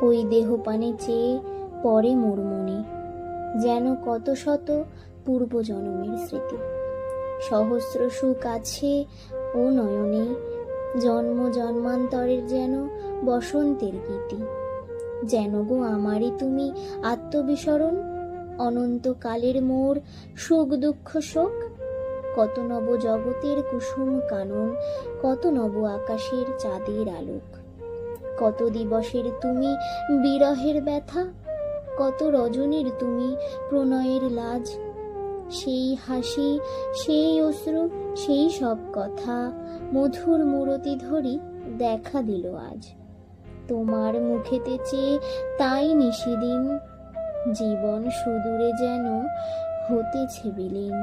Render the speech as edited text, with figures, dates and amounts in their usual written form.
ওই দেহপানে চেয়ে পরে মোর মনে, যেন কত শত পূর্বজন্মের স্মৃতি। সহস্র সুখ আছে ও নয়নে, জন্ম জন্মান্তরের যেন বসন্তের গীতি। যেন গো আমারই তুমি আত্মবিসরণ, অনন্তকালের মোর সুখ দুঃখ শোক। কত নব জগতের কুসুম কানন, কত নব আকাশের চাঁদের আলোক। কত দিবসের তুমি বিরহের ব্যথা, কত রজনীর তুমি প্রণয়ের লাজ। সেই হাসি, সেই অশ্রু, সেই সব কথা মধুর মূরতি ধরি দেখা দিল আজ। তোমার মুখেতে চেয়ে তাই নিশিদিন, জীবন সুদূরে যেন হতেছে বিলীন।